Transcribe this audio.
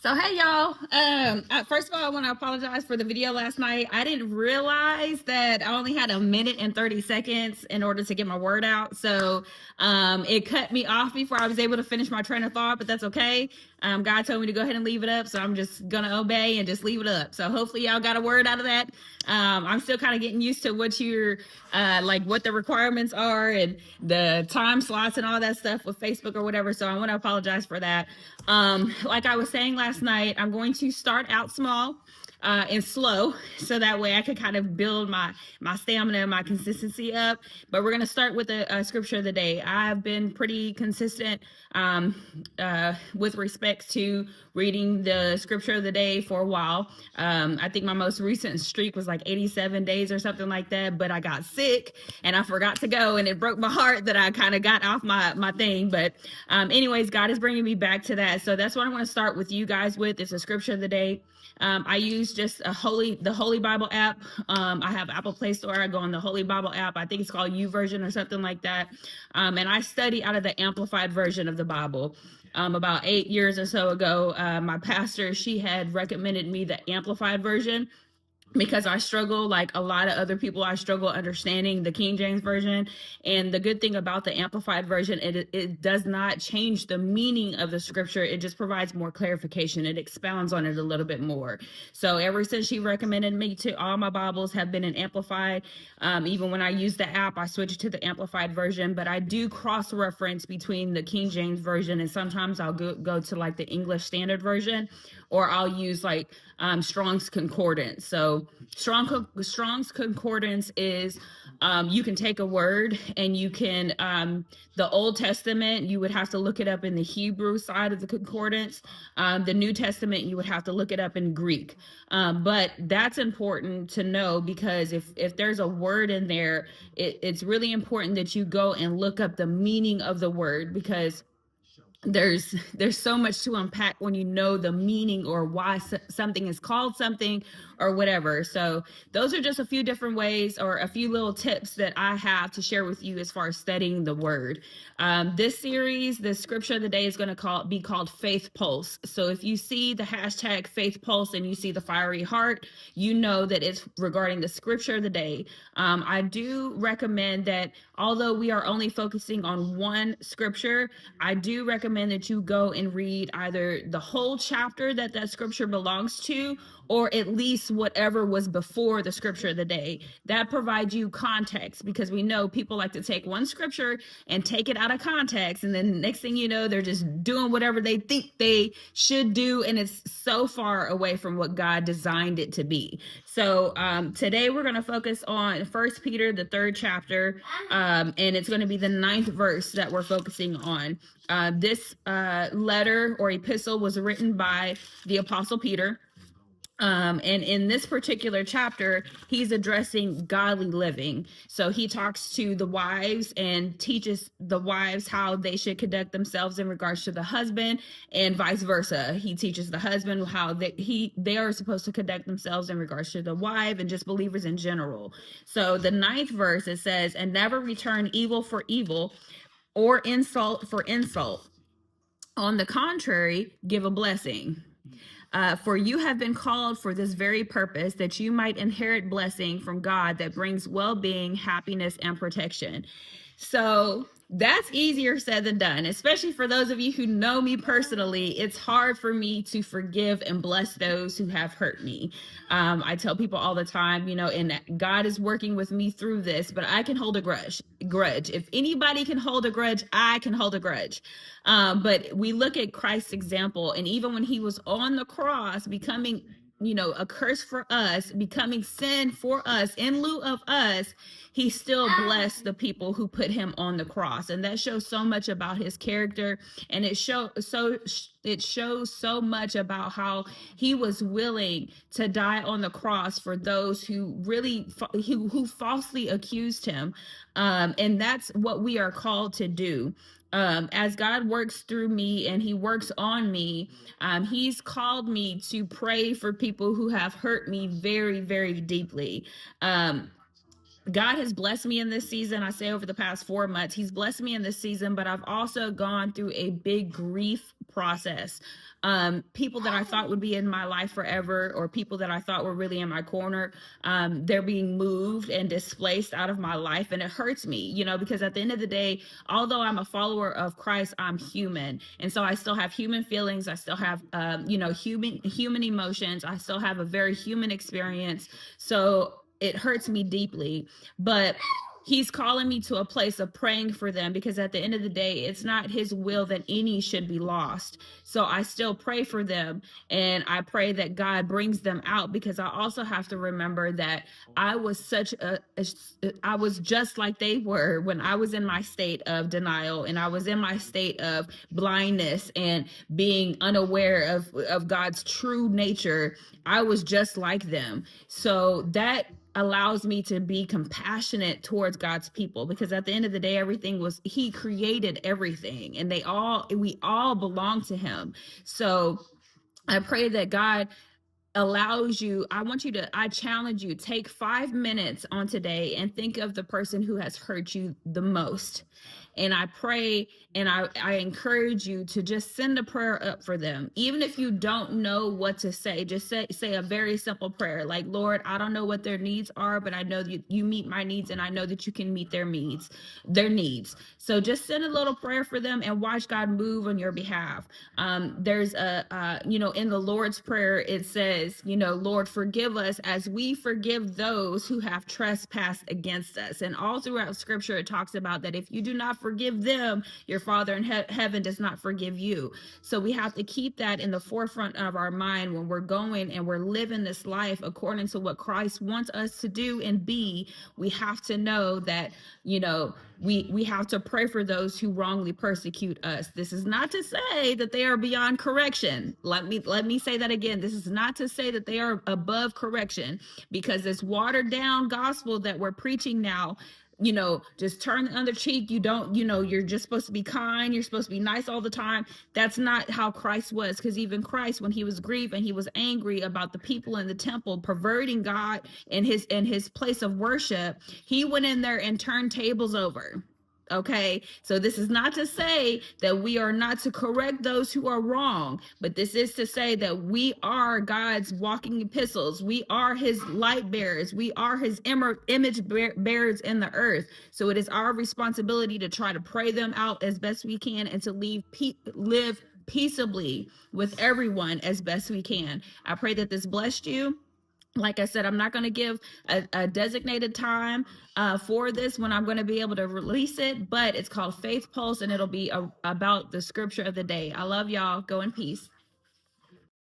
So hey y'all. First of all, I want to apologize for the video last night. I didn't realize that I only had a minute and 30 seconds in order to get my word out. So it cut me off before I was able to finish my train of thought, but that's okay. God told me to go ahead and leave it up, so I'm just gonna obey and just leave it up. So hopefully y'all got a word out of that. I'm still kind of getting used to what you're like, what the requirements are and the time slots and all that stuff with Facebook or whatever. So I want to apologize for that. Like I was saying last night, I'm going to start out small and slow, so that way I could kind of build my stamina and my consistency up. But we're going to start with a scripture of the day. I've been pretty consistent with respect to reading the scripture of the day for a while. I think my most recent streak was like 87 days or something like that, but I got sick and I forgot to go, and it broke my heart that I kind of got off my thing. But anyways, God is bringing me back to that. So that's what I want to start with you guys with. It's a scripture of the day. I use just the Holy Bible app. I have Apple Play Store. I go on the Holy Bible app. I think it's called YouVersion or something like that. And I study out of the amplified version of the Bible. About 8 years or so ago, my pastor, she had recommended me the amplified version, because I struggle, like a lot of other people, I struggle understanding the King James Version. And the good thing about the Amplified Version, it does not change the meaning of the scripture. It just provides more clarification. It expounds on it a little bit more. So ever since she recommended me to, all my Bibles have been in Amplified. Even when I use the app, I switch to the Amplified Version, but I do cross-reference between the King James Version, and sometimes I'll go to like the English Standard Version, or I'll use like Strong's Concordance. So Strong's Concordance is, you can take a word and you can, the Old Testament, you would have to look it up in the Hebrew side of the concordance. The New Testament, you would have to look it up in Greek. But that's important to know, because if there's a word in there, it's really important that you go and look up the meaning of the word, because there's so much to unpack when you know the meaning or why something is called something or whatever. So those are just a few different ways, or a few little tips that I have to share with you as far as studying the word. This series, the scripture of the day, is going to be called Faith Pulse. So if you see the hashtag Faith Pulse and you see the fiery heart, you know that it's regarding the scripture of the day. I do recommend that, although we are only focusing on one scripture, I do recommend that you go and read either the whole chapter that scripture belongs to, or at least whatever was before the scripture of the day. That provides you context, because we know people like to take one scripture and take it out of context, and then next thing you know, they're just doing whatever they think they should do, and it's so far away from what God designed it to be. So today we're going to focus on 1 Peter, the 3rd chapter, and it's going to be the 9th verse that we're focusing on. This letter or epistle was written by the Apostle Peter. And in this particular chapter, he's addressing godly living. So he talks to the wives and teaches the wives how they should conduct themselves in regards to the husband, and vice versa. He teaches the husband how they are supposed to conduct themselves in regards to the wife, and just believers in general. So the 9th verse, it says, "And never return evil for evil or insult for insult. On the contrary, give a blessing. For you have been called for this very purpose, that you might inherit blessing from God that brings well-being, happiness, and protection." So that's easier said than done, especially for those of you who know me personally. It's hard for me to forgive and bless those who have hurt me. I tell people all the time, and God is working with me through this, but I can hold a grudge. If anybody can hold a grudge, I can hold a grudge. But we look at Christ's example, and even when he was on the cross, becoming a curse for us, becoming sin for us in lieu of us, he still blessed the people who put him on the cross. And that shows so much about his character, and it shows so much about how he was willing to die on the cross for those who who falsely accused him. And that's what we are called to do. As God works through me and he works on me, he's called me to pray for people who have hurt me very, very deeply. God has blessed me in this season. I say over the past 4 months, He's blessed me in this season, but I've also gone through a big grief process. People that I thought would be in my life forever, or people that I thought were really in my corner, they're being moved and displaced out of my life. And it hurts me, because at the end of the day, although I'm a follower of Christ, I'm human. And so I still have human feelings. I still have, human emotions. I still have a very human experience. So it hurts me deeply, but He's calling me to a place of praying for them, because at the end of the day, it's not His will that any should be lost. So I still pray for them, and I pray that God brings them out, because I also have to remember that I was I was just like they were when I was in my state of denial, and I was in my state of blindness and being unaware of God's true nature. I was just like them. So that allows me to be compassionate towards God's people, because at the end of the day, He created everything, and we all belong to Him. So I pray that God allows you. I challenge you, take 5 minutes on today and think of the person who has hurt you the most. And I pray, and I encourage you to just send a prayer up for them. Even if you don't know what to say, just say a very simple prayer like, Lord, I don't know what their needs are, but I know that you meet my needs, and I know that you can meet their needs. So just send a little prayer for them and watch God move on your behalf. There's in the Lord's Prayer, it says, Lord, forgive us as we forgive those who have trespassed against us. And all throughout Scripture, it talks about that if you do not forgive them, your Father in heaven does not forgive you. So we have to keep that in the forefront of our mind when we're going and we're living this life according to what Christ wants us to do and be. We have to know that, we have to pray for those who wrongly persecute us. This is not to say that they are beyond correction. Let me say that again. This is not to say that they are above correction, because this watered down gospel that we're preaching now, just turn the other cheek. You're just supposed to be kind. You're supposed to be nice all the time. That's not how Christ was, because even Christ, when He was grieved and He was angry about the people in the temple perverting God in his place of worship, He went in there and turned tables over. Okay, so this is not to say that we are not to correct those who are wrong, but this is to say that we are God's walking epistles. We are His light bearers. We are His image bearers in the earth. So it is our responsibility to try to pray them out as best we can, and to live peaceably with everyone as best we can. I pray that this blessed you. Like I said, I'm not going to give a designated time for this when I'm going to be able to release it, but it's called Faith Pulse, and it'll be about the scripture of the day. I love y'all. Go in peace.